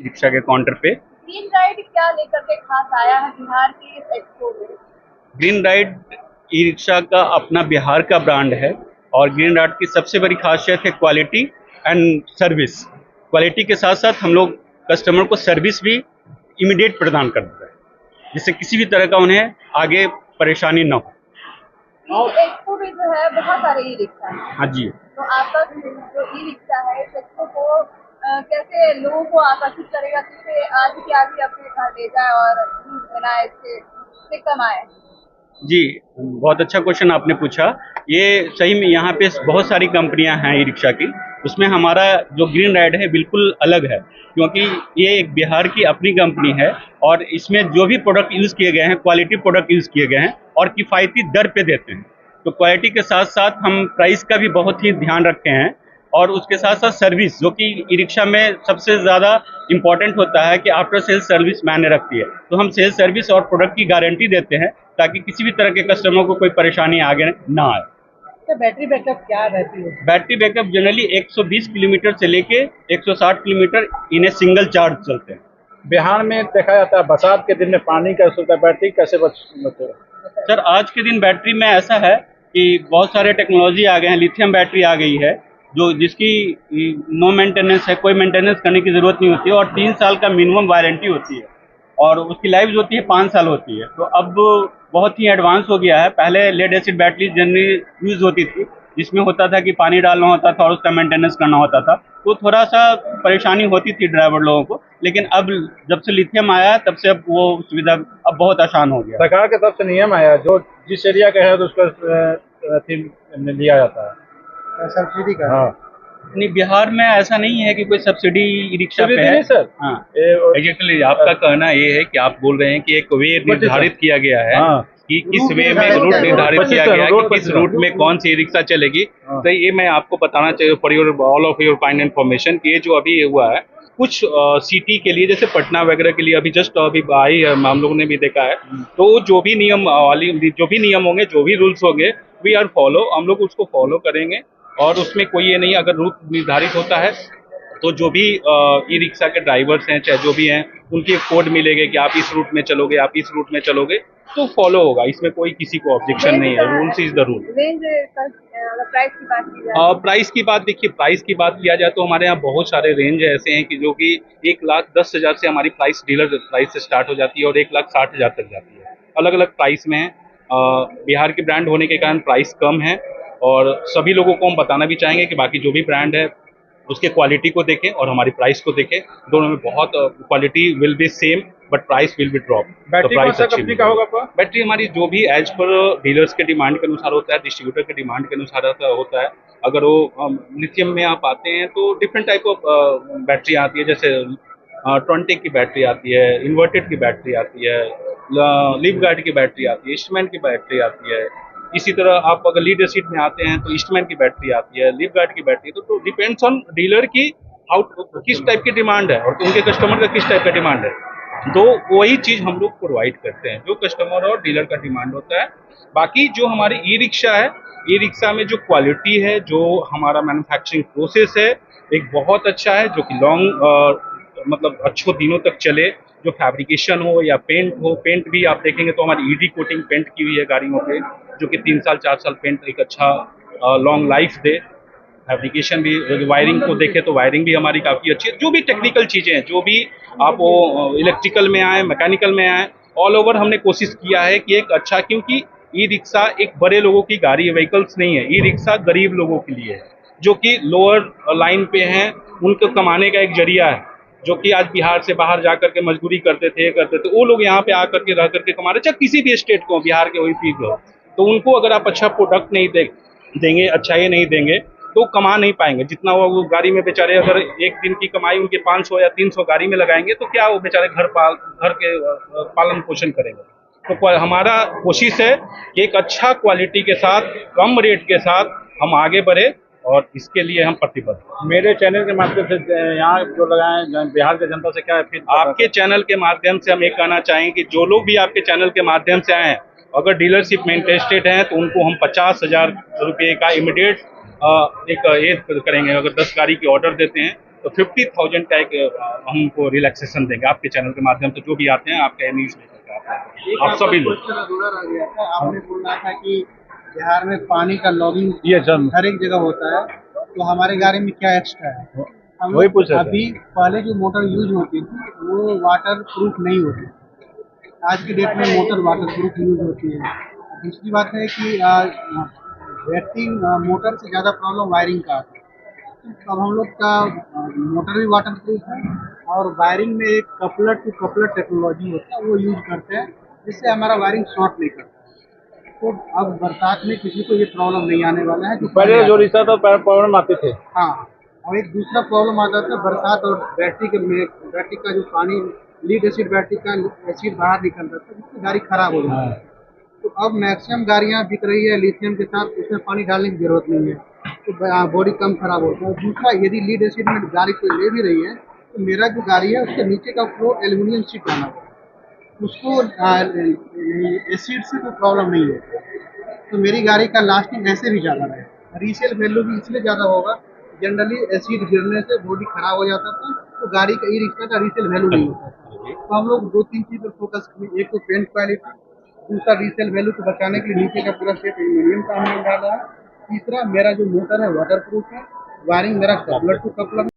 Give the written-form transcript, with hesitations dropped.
Rickshaw के counter पे। Green ride क्या लेकर के खास आया है बिहार की इस एक्सपो में? ग्रीन राइड ई रिक्शा का अपना बिहार का ब्रांड है और ग्रीन राइड की सबसे बड़ी खासियत है क्वालिटी एंड सर्विस। क्वालिटी के साथ साथ हम लोग कस्टमर को सर्विस भी इमीडिएट प्रदान करते हैं, जिससे किसी भी तरह का उन्हें आगे परेशानी न हो। इस एक्सपो में जो है बहुत सारे ई रिक्शा है। हाँ जी। तो आपका जो ई रिक्शा है इस एक्सपो को कैसे लोगों को आकर्षित करेगा, जिससे आज की आज ही अपने घर ले जाए और यूज बनाए, इससे कमाए? जी, बहुत अच्छा क्वेश्चन आपने पूछा। ये सही में यहाँ पे बहुत सारी कंपनियां हैं ई रिक्शा की, उसमें हमारा जो ग्रीन राइड है बिल्कुल अलग है, क्योंकि ये एक बिहार की अपनी कंपनी है और इसमें जो भी प्रोडक्ट यूज़ किए गए हैं क्वालिटी प्रोडक्ट यूज़ किए गए हैं और किफ़ायती दर पे देते हैं। तो क्वालिटी के साथ साथ हम प्राइस का भी बहुत ही ध्यान रखते हैं और उसके साथ साथ सर्विस, जो कि ई रिक्शा में सबसे ज़्यादा इम्पॉर्टेंट होता है कि आफ्टर सेल्स सर्विस मायने रखती है। तो हम सेल्स सर्विस और प्रोडक्ट की गारंटी देते हैं ताकि किसी भी तरह के कस्टमर को कोई परेशानी आगे ना आए। तो बैटरी बैकअप क्या रहती है? बैटरी बैकअप जनरली 120 किलोमीटर से लेके 160 किलोमीटर इन्हें सिंगल चार्ज चलते हैं। बिहार में देखा जाता है बरसात के दिन में पानी का सुविधा, बैटरी कैसे बचे? सर, आज के दिन बैटरी में ऐसा है कि बहुत सारे टेक्नोलॉजी आ गए हैं, लिथियम बैटरी आ गई है जो जिसकी नो मेंटेनेंस है, कोई मेंटेनेंस करने की ज़रूरत नहीं होती है और 3 साल का मिनिमम वारंटी होती है और उसकी लाइफ जो होती है 5 साल होती है। तो अब बहुत ही एडवांस हो गया है। पहले lead acid battery generally use होती थी, जिसमें होता था कि पानी डालना होता था और उसका मेंटेनेंस करना होता था, तो थोड़ा सा परेशानी होती थी ड्राइवर लोगों को। लेकिन अब जब से लिथियम आया तब से अब वो सुविधा अब बहुत आसान हो गया। सरकार की तरफ से नियम आया जो जिस एरिया का है तो उसका लिया जाता है सब्सिडी का। हाँ, नहीं, बिहार में ऐसा नहीं है कि कोई सब्सिडी ई रिक्शा पे है सर। हाँ, एग्जैक्टली आपका कहना ये है कि आप बोल रहे हैं कि एक वे निर्धारित किया गया है कि किस वे में रूट निर्धारित किया गया है कि किस रूट में कौन सी रिक्शा चलेगी। तो ये मैं आपको बताना चाहिए for your all of your kind information कि ये जो अभी हुआ है कुछ सिटी के लिए, जैसे पटना वगैरह के लिए अभी जस्ट अभी आई है, हम लोगों ने भी देखा है। तो जो भी नियम जो भी नियम होंगे, जो भी रूल्स होंगे, वी आर फॉलो, हम लोग उसको फॉलो करेंगे और उसमें कोई ये नहीं, अगर रूट निर्धारित होता है तो जो भी ई रिक्शा के ड्राइवर्स हैं चाहे जो भी हैं उनकी एक कोड मिलेगा कि आप इस रूट में चलोगे, आप इस रूट में चलोगे, तो फॉलो होगा। इसमें कोई किसी को ऑब्जेक्शन नहीं है। Rules is the rule. Range price की बात की जाए, प्राइस की बात देखिए, प्राइस की बात किया जाए तो हमारे यहाँ बहुत सारे रेंज ऐसे हैं कि जो कि 1,10,000 से हमारी प्राइस डीलर प्राइस से स्टार्ट हो जाती है और 1,60,000 तक जाती है। अलग अलग प्राइस में है। बिहार के ब्रांड होने के कारण प्राइस कम है और सभी लोगों को हम बताना भी चाहेंगे कि बाकी जो भी ब्रांड है उसके क्वालिटी को देखें और हमारी प्राइस को देखें। दोनों में बहुत quality will be same but price will be drop. Battery कौन सा कंपनी का होगा आपका? बैटरी हमारी जो भी एज पर डीलर्स के डिमांड के अनुसार होता है, डिस्ट्रीब्यूटर के डिमांड के अनुसार होता है। अगर वो लिथियम में आप आते हैं तो डिफरेंट टाइप ऑफ बैटरी आती है, जैसे 20 की बैटरी आती है, इन्वर्टेड की बैटरी आती है, लीफ गार्ड की बैटरी आती है, ईस्टमैन की बैटरी आती है। इसी तरह आप अगर लीड एसिड में आते हैं तो ईस्टमैन की बैटरी आती है, लीफ गार्ड की बैटरी। तो डिपेंड्स ऑन डीलर की किस टाइप की डिमांड है और उनके कस्टमर का किस टाइप का डिमांड है, तो वही चीज हम लोग प्रोवाइड करते हैं जो कस्टमर और डीलर का डिमांड होता है। बाकी जो हमारी ई रिक्शा है, ई रिक्शा में जो क्वालिटी है, जो हमारा मैन्युफैक्चरिंग प्रोसेस है, एक बहुत अच्छा है, जो कि लॉन्ग मतलब अच्छे दिनों तक चले, जो फैब्रिकेशन हो या पेंट हो, पेंट भी आप देखेंगे तो हमारी ईडी कोटिंग पेंट की हुई है गाड़ियों पे, जो कि 3 साल 4 साल पेंट एक अच्छा लॉन्ग लाइफ दे। फैब्रिकेशन भी, वायरिंग को देखें तो वायरिंग भी हमारी काफ़ी अच्छी है। जो भी टेक्निकल चीज़ें हैं, जो भी आप वो इलेक्ट्रिकल में आए, मैकेनिकल में आए, ऑल ओवर हमने कोशिश किया है कि एक अच्छा, क्योंकि ई रिक्शा एक बड़े लोगों की गाड़ी, व्हीकल्स नहीं है। ई रिक्शा गरीब लोगों के लिए है, जो कि लोअर लाइन पे हैं, उनको कमाने का एक जरिया है, जो कि आज बिहार से बाहर जा करके मजदूरी करते थे, वो लोग यहाँ पे आकर के रह करके कमा रहे, चाहे किसी भी स्टेट को, बिहार के वही पी को। तो उनको अगर आप अच्छा प्रोडक्ट नहीं देंगे, अच्छा ये नहीं देंगे, तो कमा नहीं पाएंगे। जितना वो गाड़ी में बेचारे, अगर एक दिन की कमाई उनके 500 या 300 गाड़ी में लगाएंगे, तो क्या वो बेचारे घर के पालन पोषण करेंगे। तो हमारा कोशिश है कि एक अच्छा क्वालिटी के साथ, कम रेट के साथ हम आगे बढ़े, और इसके लिए हम प्रतिबद्ध हैं। मेरे चैनल के माध्यम से यहाँ जो लगाए बिहार के जनता से क्या अपील? आपके चैनल के माध्यम से हम ये कहना चाहेंगे कि जो लोग भी आपके चैनल के माध्यम से आए हैं, अगर डीलरशिप में इंटरेस्टेड हैं, तो उनको हम 50,000 रुपये का इमीडिएट एक करेंगे। अगर 10 गाड़ी की ऑर्डर देते हैं तो 50,000 का एक हमको रिलैक्सेशन देंगे आपके चैनल के माध्यम से। जो भी आते हैं आपके न्यूज लेकर आते हैं, आप सभी लोग। आपने बोला था कि बिहार में पानी का लॉगिंग ये सर हर एक जगह होता है, तो हमारे गाड़ी में क्या एक्स्ट्रा है? हम वही पूछ रहे थे। अभी पहले जो मोटर यूज होती थी वो वाटर प्रूफ नहीं होती, आज की डेट में मोटर वाटर प्रूफ यूज होती है। दूसरी बात है कि बैटरी मोटर से ज़्यादा प्रॉब्लम वायरिंग का आता है। तो अब हम लोग का मोटर भी वाटर प्रूफ है, और वायरिंग में एक कपलर टू कपलर टेक्नोलॉजी होता है, वो यूज करते हैं, जिससे हमारा वायरिंग शॉर्ट नहीं करता। तो अब बरसात में किसी को ये प्रॉब्लम नहीं आने वाला है। पहले जो रिश्ता था प्रॉब्लम आती थे। हाँ, और एक दूसरा प्रॉब्लम आ जाता है बरसात और बैटरी का जो पानी, लीड एसिड बैटरी का एसिड बाहर निकल जाता है, जिससे गाड़ी खराब हो जाती है। तो अब मैक्सिमम गाड़ियाँ बिक रही है लिथियम के साथ, उसमें पानी डालने की जरूरत नहीं है, तो बॉडी कम खराब होता है। दूसरा, यदि लीड एसिड में गाड़ी कोई ले भी रही है, तो मेरा जो गाड़ी है उसके नीचे का फ्लोर एल्यूमिनियम शीट डाला हुआ है, उसको एसिड से कोई प्रॉब्लम नहीं है। तो मेरी गाड़ी का लास्टिंग ऐसे भी ज़्यादा है, रीसेल वैल्यू भी इसलिए ज़्यादा होगा, जनरली एसिड गिरने से बॉडी खराब हो जाता था, तो गाड़ी का ई रिक्शा का रीसेल वैल्यू नहीं होता था। तो हम लोग 2-3 चीज़ पर फोकस किए, एक तो पेंट क्वालिटी, दूसरा रीसेल वैल्यू को बचाने के लिए नीचे का पूरा सेट एल्यूमिनियम का हमने डाला है, तीसरा मेरा जो मोटर है वाटर प्रूफ है, वायरिंग मेरा कपलर टू कपलर